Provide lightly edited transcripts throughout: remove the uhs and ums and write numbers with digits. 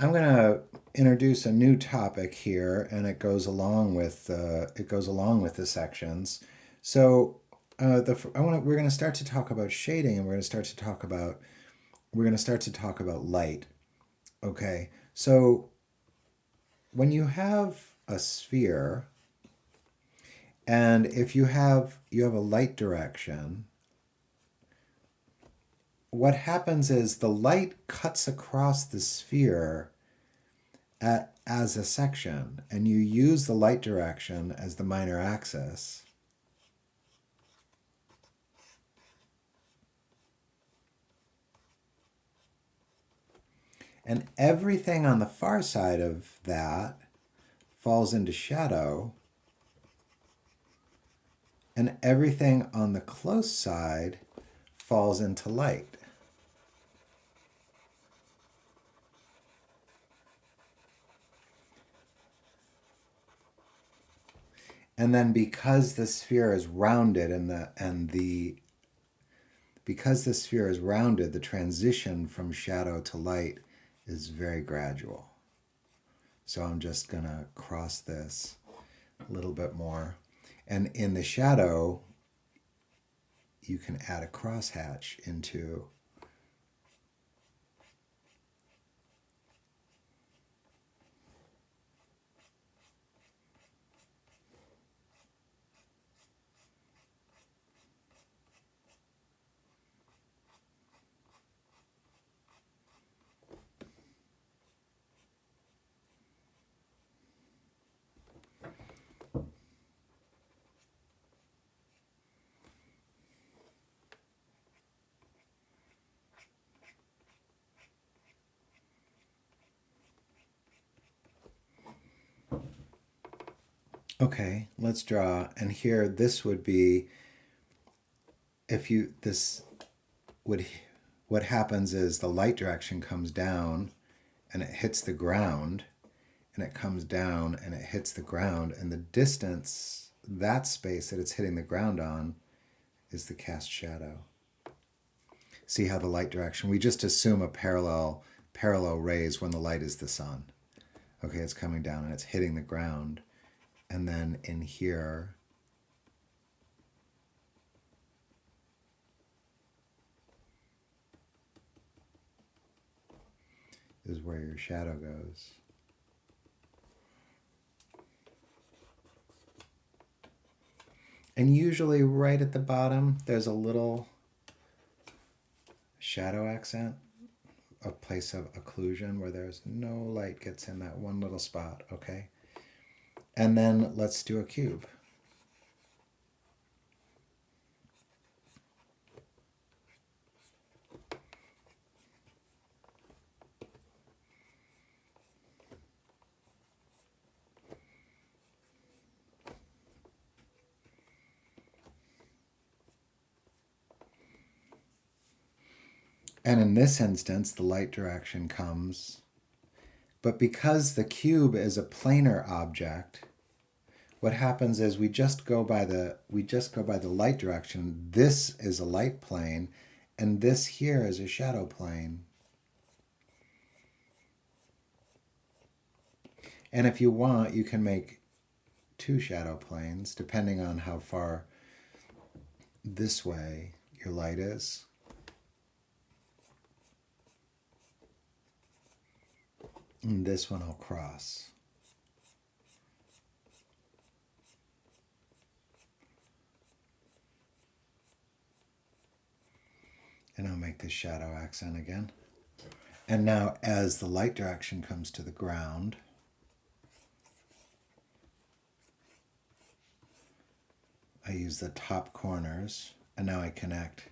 I'm going to introduce a new topic here, and it goes along with the sections. So, we're going to start to talk about shading, and we're going to start to talk about light. Okay, so when you have a sphere, and if you have a light direction, what happens is the light cuts across the sphere as a section, and you use the light direction as the minor axis. And everything on the far side of that falls into shadow, and everything on the close side falls into light. And then because the sphere is rounded because the sphere is rounded, the transition from shadow to light is very gradual. So I'm just going to cross this a little bit more. And in the shadow, you can add a crosshatch into. Okay, let's draw. And here, this would be, if you, this would, what happens is the light direction comes down and it hits the ground, and it comes down and it hits the ground, and the distance, that space that it's hitting the ground on, is the cast shadow. See how the light direction, we just assume a parallel rays when the light is the sun. Okay, it's coming down and it's hitting the ground. And then in here, is where your shadow goes. And usually right at the bottom, there's a little shadow accent, a place of occlusion where there's no light gets in that one little spot, okay? And then let's do a cube. And in this instance, the light direction comes, but because the cube is a planar object, what happens is we just go by the light direction. This is a light plane, and this here is a shadow plane. And if you want, you can make two shadow planes depending on how far this way your light is. And this one I'll cross. And I'll make this shadow accent again. And now as the light direction comes to the ground, I use the top corners, and now I connect.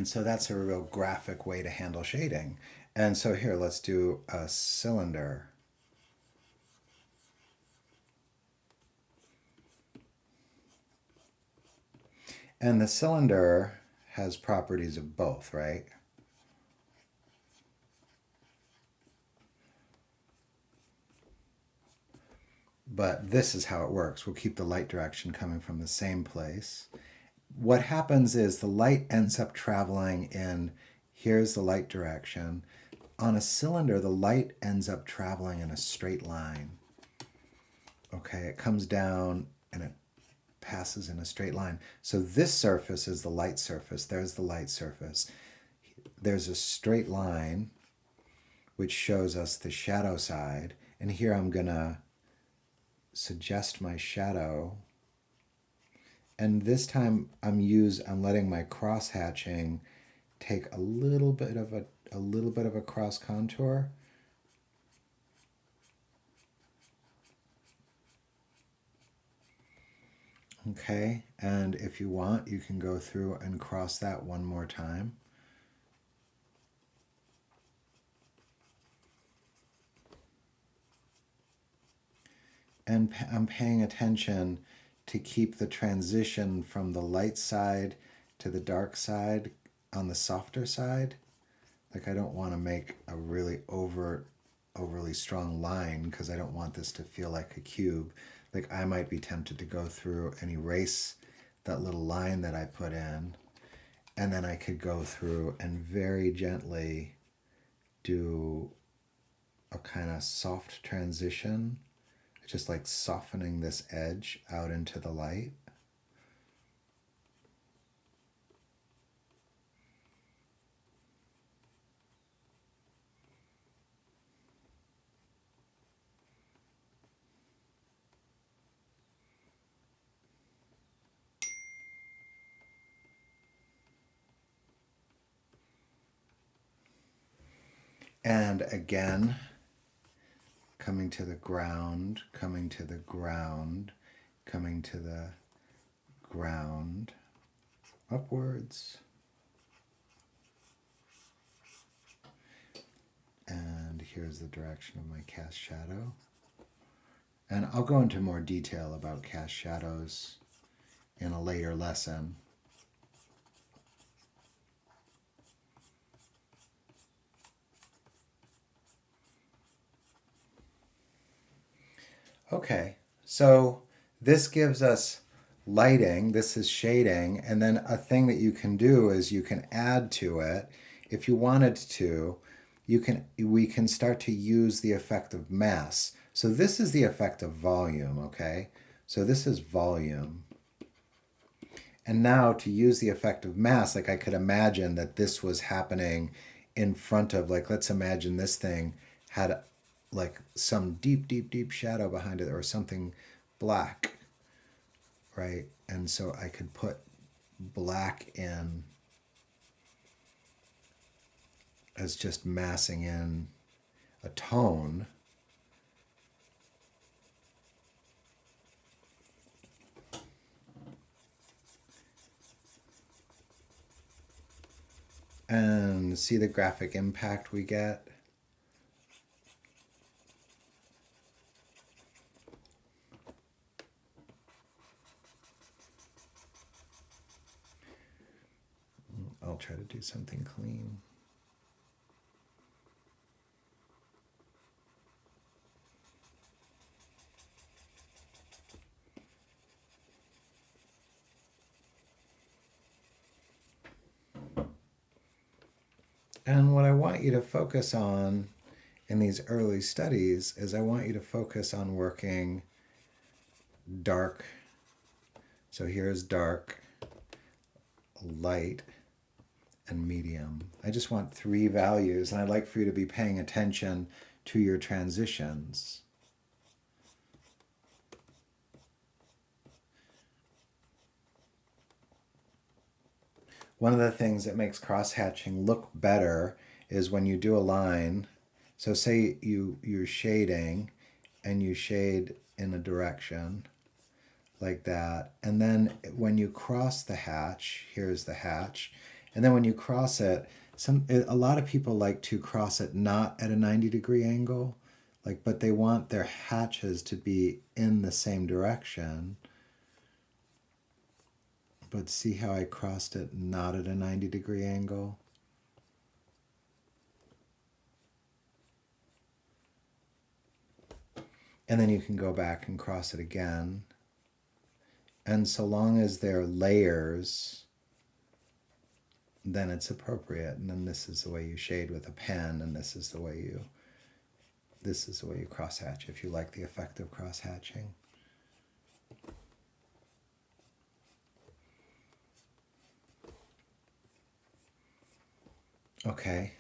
And so that's a real graphic way to handle shading. And so here, let's do a cylinder. And the cylinder has properties of both, right? But this is how it works. We'll keep the light direction coming from the same place. What happens is the light ends up traveling in, here's the light direction. On a cylinder, the light ends up traveling in a straight line. Okay, it comes down and it passes in a straight line. So this surface is the light surface. There's the light surface. There's a straight line which shows us the shadow side. And here I'm going to suggest my shadow. And this time I'm letting my cross hatching take a little bit of a cross contour. Okay, and if you want, you can go through and cross that one more time. And I'm paying attention to keep the transition from the light side to the dark side on the softer side. Like I don't want to make a really overly strong line because I don't want this to feel like a cube. Like I might be tempted to go through and erase that little line that I put in. And then I could go through and very gently do a kind of soft transition, just like softening this edge out into the light. And again, coming to the ground, coming to the ground, coming to the ground, upwards. And here's the direction of my cast shadow. And I'll go into more detail about cast shadows in a later lesson. Okay, so this gives us lighting, this is shading, and then a thing that you can do is you can add to it. If you wanted to, we can start to use the effect of mass. So this is the effect of volume, okay? So this is volume. And now to use the effect of mass, like I could imagine that this was happening in front of, like, let's imagine this thing had like some deep shadow behind it or something black, right? And so I could put black in as just massing in a tone. And see the graphic impact we get. I'll try to do something clean. And what I want you to focus on in these early studies is I want you to focus on working dark. So here's dark, light, and medium. I just want 3 values, and I'd like for you to be paying attention to your transitions. One of the things that makes cross-hatching look better is when you do a line. So say you're shading and you shade in a direction like that. And then when you cross the hatch, here's the hatch, And then when you cross it, a lot of people like to cross it not at a 90-degree angle, like, but they want their hatches to be in the same direction. But see how I crossed it not at a 90-degree angle? And then you can go back and cross it again. And so long as they're layers, then it's appropriate. And then this is the way you shade with a pen, and this is the way you cross hatch if you like the effect of cross hatching. Okay,